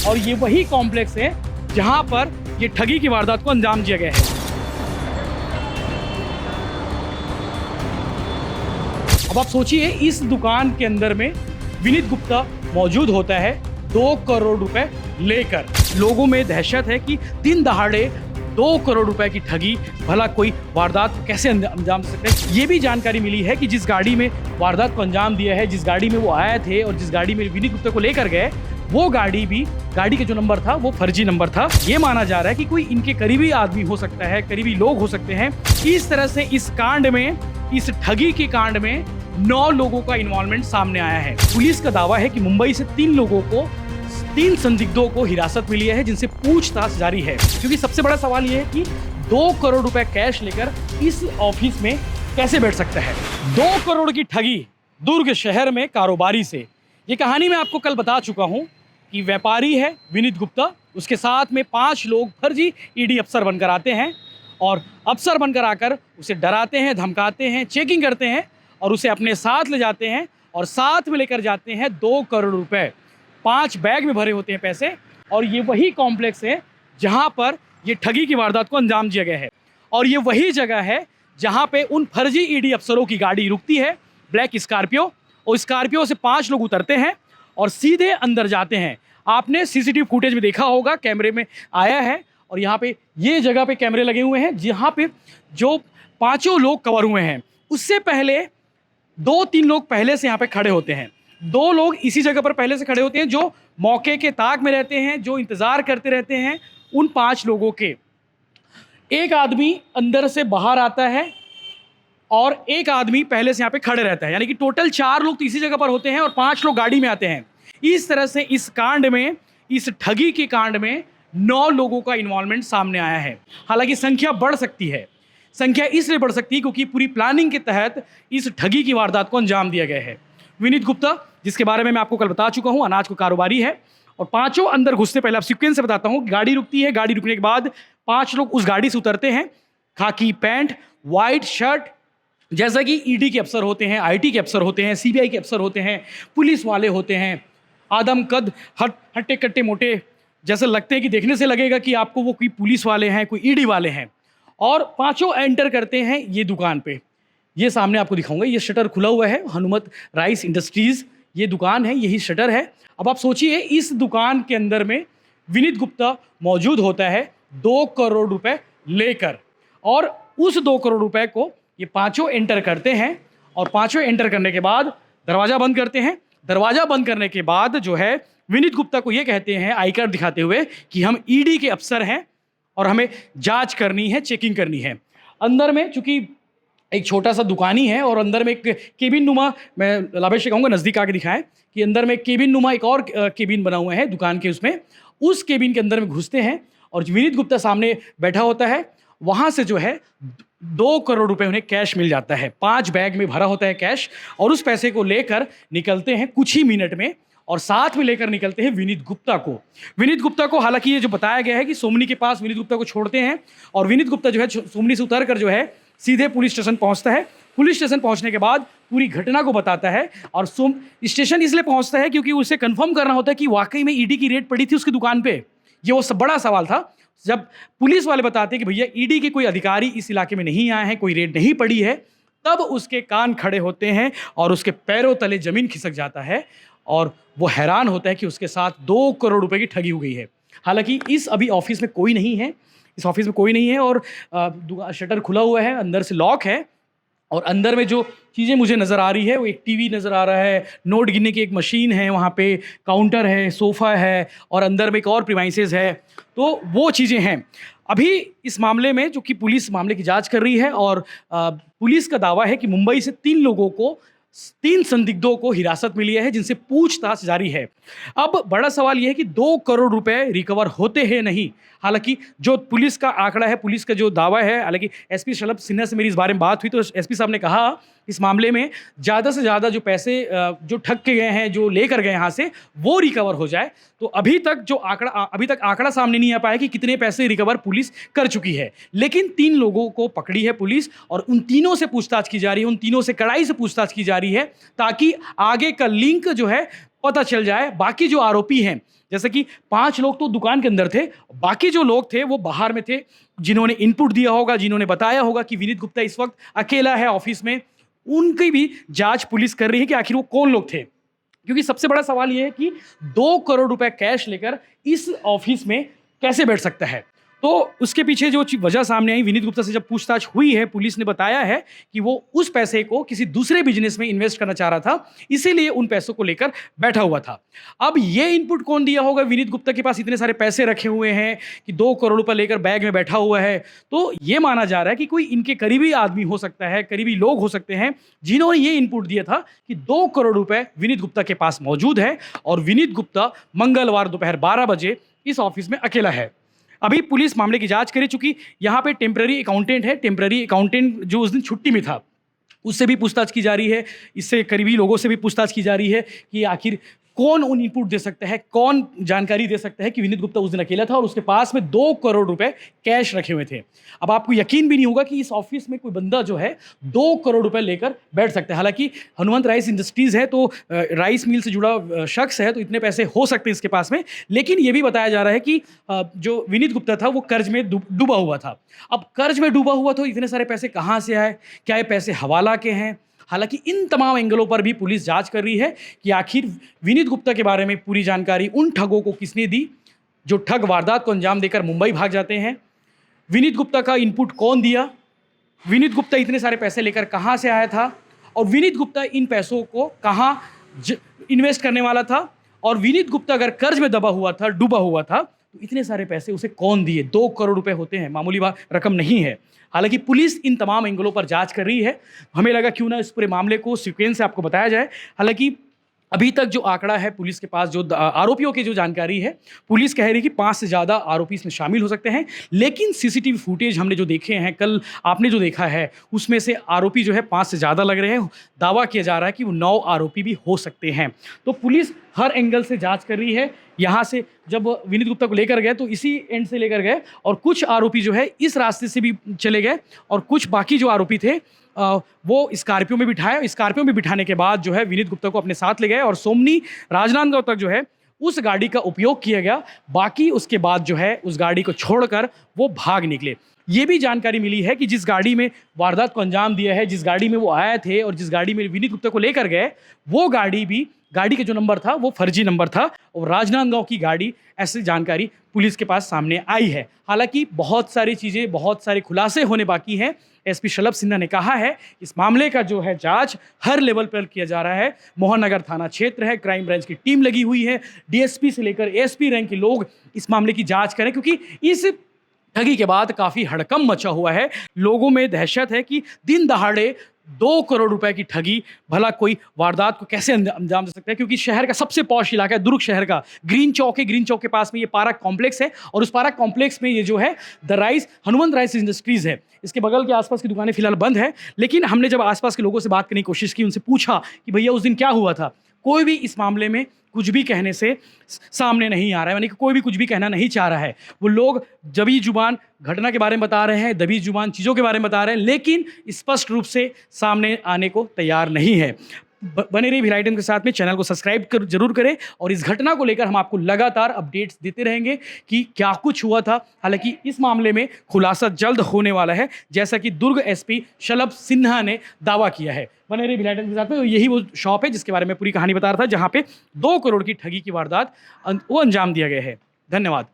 और ये वही कॉम्प्लेक्स है जहां पर ये ठगी की वारदात को अंजाम दिया गया है। अब आप सोचिए, इस दुकान के अंदर में विनीत गुप्ता मौजूद होता है 2 करोड़ रुपए लेकर। लोगों में दहशत है कि दिन दहाड़े 2 करोड़ रुपए की ठगी, भला कोई वारदात कैसे अंजाम दे सकते हैं। ये भी जानकारी मिली है कि जिस गाड़ी में वारदात को अंजाम दिया है, जिस गाड़ी में वो आए थे और जिस गाड़ी में विनीत गुप्ता को लेकर गए, वो गाड़ी का जो नंबर था वो फर्जी नंबर था। ये माना जा रहा है कि कोई इनके करीबी आदमी हो सकता है, करीबी लोग हो सकते हैं। इस तरह से इस कांड में, इस ठगी के कांड में 9 लोगों का इन्वॉल्वमेंट सामने आया है। पुलिस का दावा है कि मुंबई से 3 संदिग्धों को हिरासत मिली है, जिनसे पूछताछ जारी है। क्योंकि सबसे बड़ा सवाल यह है कि 2 करोड़ रुपए कैश लेकर इस ऑफिस में कैसे बैठ सकता है। 2 करोड़ की ठगी दुर्ग शहर में कारोबारी से। ये कहानी मैं आपको कल बता चुका हूं कि व्यापारी है विनीत गुप्ता, उसके साथ में 5 लोग फर्जी ईडी अफसर बनकर आते हैं और अफसर बनकर आकर उसे डराते हैं, धमकाते हैं, चेकिंग करते हैं और उसे अपने साथ ले जाते हैं और साथ में लेकर जाते हैं 2 करोड़ रुपए। 5 बैग में भरे होते हैं पैसे। और ये वही कॉम्प्लेक्स है जहां पर ये ठगी की वारदात को अंजाम दिया गया है। और ये वही जगह है जहां पे उन फर्जी ईडी अफसरों की गाड़ी रुकती है, ब्लैक स्कॉर्पियो, और स्कॉर्पियो से 5 लोग उतरते हैं और सीधे अंदर जाते हैं। आपने सीसीटीवी फुटेज में देखा होगा, कैमरे में आया है। और यहाँ पे ये जगह पे कैमरे लगे हुए हैं जहाँ पे जो 5 लोग कवर हुए हैं, उससे पहले 2-3 लोग पहले से यहाँ पे खड़े होते हैं। 2 लोग इसी जगह पर पहले से खड़े होते हैं जो मौके के ताक में रहते हैं, जो इंतज़ार करते रहते हैं उन 5 लोगों के। एक आदमी अंदर से बाहर आता है और एक आदमी पहले से यहाँ पे खड़े रहता है, यानी कि टोटल 4 लोग तो इसी जगह पर होते हैं और 5 लोग गाड़ी में आते हैं। इस तरह से इस कांड में, इस ठगी के कांड में 9 लोगों का इन्वॉल्वमेंट सामने आया है। हालांकि संख्या बढ़ सकती है। संख्या इसलिए बढ़ सकती है क्योंकि पूरी प्लानिंग के तहत इस ठगी की वारदात को अंजाम दिया गया है। विनीत गुप्ता, जिसके बारे में मैं आपको कल बता चुका हूँ, अनाज को कारोबारी है। और 5 अंदर घुसते पहले आप सीक्वेंस से बताता हूँ। गाड़ी रुकती है, गाड़ी रुकने के बाद 5 लोग उस गाड़ी से उतरते हैं। खाकी पैंट, वाइट शर्ट, जैसा कि ईडी के अफसर होते हैं, आईटी के अफसर होते हैं, सीबीआई के अफसर होते हैं, पुलिस वाले होते हैं, आदम कद, हट्टे कट्टे मोटे, जैसे लगते हैं कि देखने से लगेगा कि आपको वो कोई पुलिस वाले हैं, कोई ईडी वाले हैं। और 5 एंटर करते हैं ये दुकान पे। ये सामने आपको दिखाऊंगा, ये शटर खुला हुआ है, हनुमत राइस इंडस्ट्रीज़ ये दुकान है, यही शटर है। अब आप सोचिए, इस दुकान के अंदर में विनीत गुप्ता मौजूद होता है 2 करोड़ रुपए लेकर। और उस 2 करोड़ रुपए को ये 5 एंटर करते हैं और 5 एंटर करने के बाद दरवाज़ा बंद करते हैं। दरवाज़ा बंद करने के बाद जो है विनीत गुप्ता को ये कहते हैं आई कार्ड दिखाते हुए कि हम ईडी के अफसर हैं और हमें जांच करनी है, चेकिंग करनी है। अंदर में चूंकि एक छोटा सा दुकानी है और अंदर में एक केबिन नुमा, मैं लाभेश से कहूँगा नज़दीक आके दिखाएं कि अंदर में केबिन नुमा एक और केबिन बना हुआ है दुकान के, उसमें उस केबिन के अंदर में घुसते हैं और विनीत गुप्ता सामने बैठा होता है। वहाँ से जो है 2 करोड़ रुपए उन्हें कैश मिल जाता है। 5 बैग में भरा होता है कैश और उस पैसे को लेकर निकलते हैं कुछ ही मिनट में और साथ में लेकर निकलते हैं विनीत गुप्ता को। विनीत गुप्ता को, हालांकि ये जो बताया गया है कि सोमनी के पास विनीत गुप्ता को छोड़ते हैं और विनीत गुप्ता जो है सोमनी से उतर कर जो है सीधे पुलिस स्टेशन पहुंचता है। पुलिस स्टेशन पहुंचने के बाद पूरी घटना को बताता है और स्टेशन इसलिए पहुंचता है क्योंकि उसे कंफर्म करना होता है कि वाकई में ईडी की रेड पड़ी थी उसकी दुकान पे। ये वो सब बड़ा सवाल था। जब पुलिस वाले बताते हैं कि भैया ईडी के कोई अधिकारी इस इलाके में नहीं आए हैं, कोई रेड नहीं पड़ी है, तब उसके कान खड़े होते हैं और उसके पैरों तले जमीन खिसक जाता है और वो हैरान होता है कि उसके साथ 2 करोड़ रुपए की ठगी हो गई है। हालांकि इस अभी ऑफिस में कोई नहीं है, इस ऑफिस में कोई नहीं है और शटर खुला हुआ है, अंदर से लॉक है और अंदर में जो चीज़ें मुझे नज़र आ रही है वो एक टीवी नज़र आ रहा है, नोट गिनने की एक मशीन है, वहाँ पे काउंटर है, सोफ़ा है और अंदर में एक और प्रीमाइसेस है। तो वो चीज़ें हैं। अभी इस मामले में जो कि पुलिस मामले की जांच कर रही है और पुलिस का दावा है कि मुंबई से 3 संदिग्धों को हिरासत मिली है, जिनसे पूछताछ जारी है। अब बड़ा सवाल यह है कि 2 करोड़ रुपए रिकवर होते हैं नहीं। हालांकि जो पुलिस का आंकड़ा है, पुलिस का जो दावा है, हालांकि एसपी शलभ सिन्हा से मेरी इस बारे में बात हुई तो एसपी साहब ने कहा इस मामले में ज़्यादा से ज़्यादा जो पैसे जो ठग के गए हैं, जो लेकर गए यहाँ से, वो रिकवर हो जाए। तो अभी तक आंकड़ा सामने नहीं आ पाया कि कितने पैसे रिकवर पुलिस कर चुकी है। लेकिन 3 लोगों को पकड़ी है पुलिस और उन तीनों से पूछताछ की जा रही है, उन तीनों से कड़ाई से पूछताछ की जा रही है ताकि आगे का लिंक जो है पता चल जाए। बाकी जो आरोपी हैं, जैसे कि 5 लोग तो दुकान के अंदर थे, बाकी जो लोग थे वो बाहर में थे, जिन्होंने इनपुट दिया होगा, जिन्होंने बताया होगा कि विनीत गुप्ता इस वक्त अकेला है ऑफिस में, उनकी भी जांच पुलिस कर रही है कि आखिर वो कौन लोग थे। क्योंकि सबसे बड़ा सवाल यह है कि 2 करोड़ रुपए कैश लेकर इस ऑफिस में कैसे बैठ सकता है। तो उसके पीछे जो वजह सामने आई, विनीत गुप्ता से जब पूछताछ हुई है, पुलिस ने बताया है कि वो उस पैसे को किसी दूसरे बिजनेस में इन्वेस्ट करना चाह रहा था, इसीलिए उन पैसों को लेकर बैठा हुआ था। अब ये इनपुट कौन दिया होगा? विनीत गुप्ता के पास इतने सारे पैसे रखे हुए हैं कि 2 करोड़ रुपए लेकर बैग में बैठा हुआ है, तो ये माना जा रहा है कि कोई इनके करीबी आदमी हो सकता है, करीबी लोग हो सकते हैं, जिन्होंने ये इनपुट दिया था कि 2 करोड़ रुपए विनीत गुप्ता के पास मौजूद है और विनीत गुप्ता मंगलवार दोपहर 12 बजे इस ऑफिस में अकेला है। अभी पुलिस मामले की जांच करे, चूंकि यहाँ पे टेम्पररी अकाउंटेंट है, टेम्पररी अकाउंटेंट जो उस दिन छुट्टी में था, उससे भी पूछताछ की जा रही है, इससे करीबी लोगों से भी पूछताछ की जा रही है कि आखिर कौन उन इनपुट दे सकता है, कौन जानकारी दे सकता है कि विनीत गुप्ता उस दिन अकेला था और उसके पास में 2 करोड़ रुपए कैश रखे हुए थे। अब आपको यकीन भी नहीं होगा कि इस ऑफिस में कोई बंदा जो है 2 करोड़ रुपए लेकर बैठ सकता है। हालांकि हनुमंत राइस इंडस्ट्रीज है, तो राइस मिल से जुड़ा शख्स है, तो इतने पैसे हो सकते हैं इसके पास में। लेकिन यह भी बताया जा रहा है कि जो विनीत गुप्ता था वो कर्ज में डूबा हुआ था। अब कर्ज में डूबा हुआ तो इतने सारे पैसे कहाँ से आए? क्या ये पैसे हवाला के हैं? हालांकि इन तमाम एंगलों पर भी पुलिस जांच कर रही है कि आखिर विनीत गुप्ता के बारे में पूरी जानकारी उन ठगों को किसने दी जो ठग वारदात को अंजाम देकर मुंबई भाग जाते हैं। विनीत गुप्ता का इनपुट कौन दिया? विनीत गुप्ता इतने सारे पैसे लेकर कहाँ से आया था? और विनीत गुप्ता इन पैसों को कहाँ इन्वेस्ट करने वाला था? और विनीत गुप्ता अगर कर्ज में दबा हुआ था, डूबा हुआ था, तो इतने सारे पैसे उसे कौन दिए? 2 करोड़ रुपए होते हैं, मामूली रकम नहीं है। हालांकि पुलिस इन तमाम एंगलों पर जांच कर रही है। हमें लगा क्यों ना इस पूरे मामले को सीक्वेंस से आपको बताया जाए। हालांकि अभी तक जो आंकड़ा है पुलिस के पास, जो आरोपियों की जो जानकारी है, पुलिस कह रही है कि 5 से ज़्यादा आरोपी इसमें शामिल हो सकते हैं। लेकिन सीसीटीवी फुटेज हमने जो देखे हैं, कल आपने जो देखा है, उसमें से आरोपी जो है 5 से ज़्यादा लग रहे हैं। दावा किया जा रहा है कि वो 9 आरोपी भी हो सकते हैं। तो पुलिस हर एंगल से जांच कर रही है। यहाँ से जब विनीत गुप्ता को लेकर गए तो इसी एंड से लेकर गए, और कुछ आरोपी जो है इस रास्ते से भी चले गए, और कुछ बाकी जो आरोपी थे वो स्कॉर्पियो में बिठाए। स्कॉर्पियो में बिठाने के बाद जो है विनीत गुप्ता को अपने साथ ले गए और सोमनी राजनांदगांव तक जो है उस गाड़ी का उपयोग किया गया। बाकी उसके बाद जो है उस गाड़ी को छोड़कर वो भाग निकले। ये भी जानकारी मिली है कि जिस गाड़ी में वारदात को अंजाम दिया है, जिस गाड़ी में वो आए थे और जिस गाड़ी में विनीत गुप्ता को लेकर गए, वो गाड़ी का जो नंबर था वो फर्जी नंबर था और राजनांदगांव की गाड़ी, ऐसी जानकारी पुलिस के पास सामने आई है। हालांकि बहुत सारी चीज़ें, बहुत सारे खुलासे होने बाकी हैं। एसपी शलभ सिन्हा ने कहा है इस मामले का जो है जांच हर लेवल पर किया जा रहा है। मोहन नगर थाना क्षेत्र है, क्राइम ब्रांच की टीम लगी हुई है, डीएसपी से लेकर एसपी रैंक के लोग इस मामले की जांच करें, क्योंकि इस ठगी के बाद काफ़ी हड़कंप मचा हुआ है। लोगों में दहशत है कि दिन दहाड़े 2 करोड़ रुपए की ठगी, भला कोई वारदात को कैसे अंजाम दे सकता है? क्योंकि शहर का सबसे पॉश इलाका है, दुर्ग शहर का ग्रीन चौक है। ग्रीन चौक के पास में ये पार्क कॉम्प्लेक्स है और उस पार्क कॉम्प्लेक्स में ये जो है हनुमंत राइस इंडस्ट्रीज है। इसके बगल के आसपास की दुकानें फिलहाल बंद है। लेकिन हमने जब आसपास के लोगों से बात करने की कोशिश की, उनसे पूछा कि भैया उस दिन क्या हुआ था, कोई भी इस मामले में कुछ भी कहने से सामने नहीं आ रहा है, यानी कि कोई भी कुछ भी कहना नहीं चाह रहा है। वो लोग जबी जुबान घटना के बारे में बता रहे हैं, दबी जुबान चीज़ों के बारे में बता रहे हैं, लेकिन स्पष्ट रूप से सामने आने को तैयार नहीं है। बने रहिए भिलाई टाइम्स के साथ में, चैनल को सब्सक्राइब जरूर करें और इस घटना को लेकर हम आपको लगातार अपडेट्स देते रहेंगे कि क्या कुछ हुआ था। हालांकि इस मामले में खुलासा जल्द होने वाला है, जैसा कि दुर्ग एसपी शलभ सिन्हा ने दावा किया है। बने रहिए भिलाई टाइम्स के साथ में। यही वो शॉप है जिसके बारे में पूरी कहानी बता रहा था, जहाँ पे 2 करोड़ की ठगी की वारदात वो अंजाम दिया गया है। धन्यवाद।